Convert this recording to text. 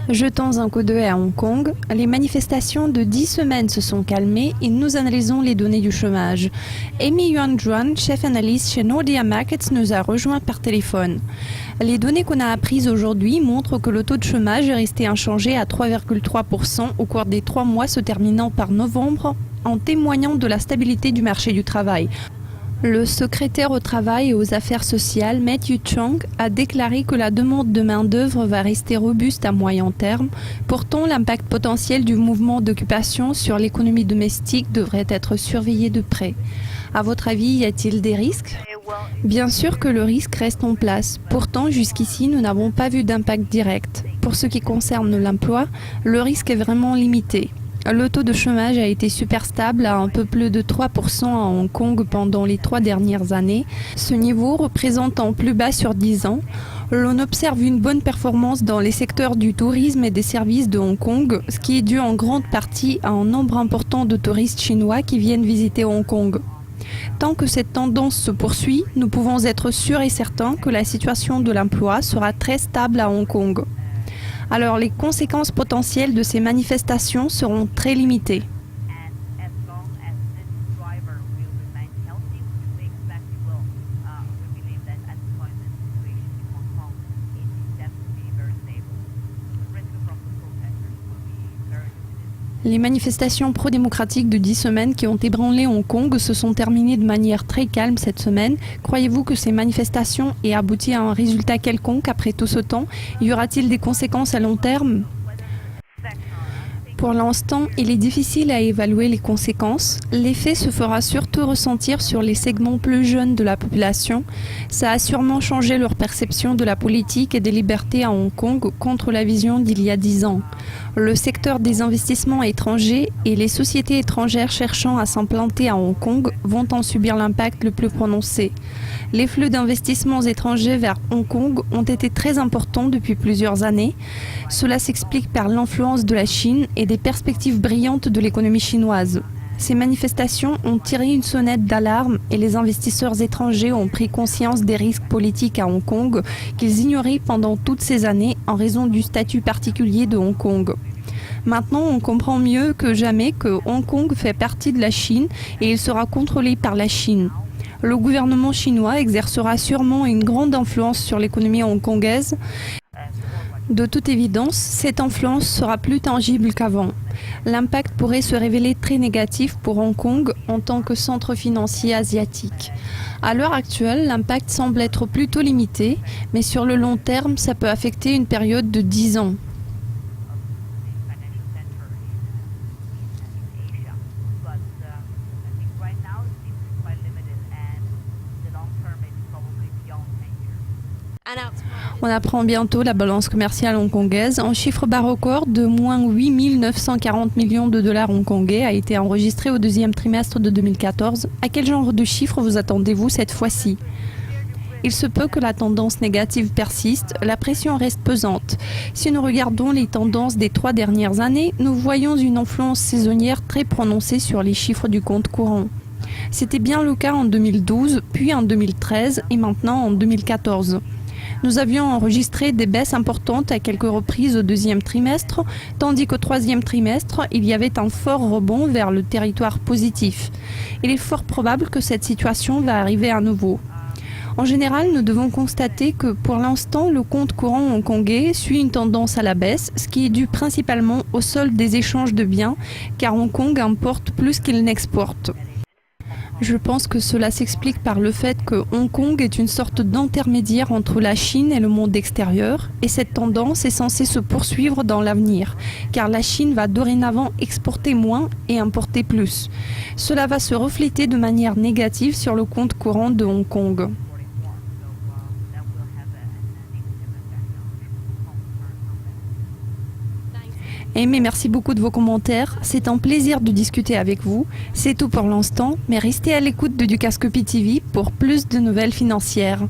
Jetons un coup d'œil à Hong Kong. Les manifestations de 10 semaines se sont calmées et nous analysons les données du chômage. Amy Yuan-Juan, chef analyste chez Nordea Markets, nous a rejoint par téléphone. Les données qu'on a apprises aujourd'hui montrent que le taux de chômage est resté inchangé à 3,3% au cours des 3 mois se terminant par novembre, en témoignant de la stabilité du marché du travail. Le secrétaire au travail et aux affaires sociales, Matthew Chong, a déclaré que la demande de main-d'œuvre va rester robuste à moyen terme. Pourtant, l'impact potentiel du mouvement d'occupation sur l'économie domestique devrait être surveillé de près. À votre avis, y a-t-il des risques ? Bien sûr que le risque reste en place. Pourtant, jusqu'ici, nous n'avons pas vu d'impact direct. Pour ce qui concerne l'emploi, le risque est vraiment limité. Le taux de chômage a été super stable à un peu plus de 3% à Hong Kong pendant les 3 dernières années. Ce niveau représentant plus bas sur 10 ans. L'on observe une bonne performance dans les secteurs du tourisme et des services de Hong Kong, ce qui est dû en grande partie à un nombre important de touristes chinois qui viennent visiter Hong Kong. Tant que cette tendance se poursuit, nous pouvons être sûrs et certains que la situation de l'emploi sera très stable à Hong Kong. Alors les conséquences potentielles de ces manifestations seront très limitées. Les manifestations pro-démocratiques de 10 semaines qui ont ébranlé Hong Kong se sont terminées de manière très calme cette semaine. Croyez-vous que ces manifestations aient abouti à un résultat quelconque après tout ce temps ? Y aura-t-il des conséquences à long terme ? Pour l'instant, il est difficile à évaluer les conséquences. L'effet se fera surtout ressentir sur les segments plus jeunes de la population. Ça a sûrement changé leur perception de la politique et des libertés à Hong Kong contre la vision d'il y a 10 ans. Le secteur des investissements étrangers et les sociétés étrangères cherchant à s'implanter à Hong Kong vont en subir l'impact le plus prononcé. Les flux d'investissements étrangers vers Hong Kong ont été très importants depuis plusieurs années. Cela s'explique par l'influence de la Chine et des perspectives brillantes de l'économie chinoise. Ces manifestations ont tiré une sonnette d'alarme et les investisseurs étrangers ont pris conscience des risques politiques à Hong Kong qu'ils ignoraient pendant toutes ces années en raison du statut particulier de Hong Kong. Maintenant, on comprend mieux que jamais que Hong Kong fait partie de la Chine et il sera contrôlé par la Chine. Le gouvernement chinois exercera sûrement une grande influence sur l'économie hongkongaise. De toute évidence, cette influence sera plus tangible qu'avant. L'impact pourrait se révéler très négatif pour Hong Kong en tant que centre financier asiatique. À l'heure actuelle, l'impact semble être plutôt limité, mais sur le long terme, ça peut affecter une période de 10 ans. On apprend bientôt la balance commerciale hongkongaise. Un chiffre bas record de moins 8 940 millions de dollars hongkongais a été enregistré au deuxième trimestre de 2014. À quel genre de chiffre vous attendez-vous cette fois-ci ? Il se peut que la tendance négative persiste, la pression reste pesante. Si nous regardons les tendances des 3 dernières années, nous voyons une influence saisonnière très prononcée sur les chiffres du compte courant. C'était bien le cas en 2012, puis en 2013 et maintenant en 2014. Nous avions enregistré des baisses importantes à quelques reprises au deuxième trimestre, tandis qu'au troisième trimestre, il y avait un fort rebond vers le territoire positif. Il est fort probable que cette situation va arriver à nouveau. En général, nous devons constater que pour l'instant, le compte courant hongkongais suit une tendance à la baisse, ce qui est dû principalement au solde des échanges de biens, car Hong Kong importe plus qu'il n'exporte. Je pense que cela s'explique par le fait que Hong Kong est une sorte d'intermédiaire entre la Chine et le monde extérieur, et cette tendance est censée se poursuivre dans l'avenir, car la Chine va dorénavant exporter moins et importer plus. Cela va se refléter de manière négative sur le compte courant de Hong Kong. Aimé, merci beaucoup de vos commentaires. C'est un plaisir de discuter avec vous. C'est tout pour l'instant, mais restez à l'écoute de Dukascopy TV pour plus de nouvelles financières.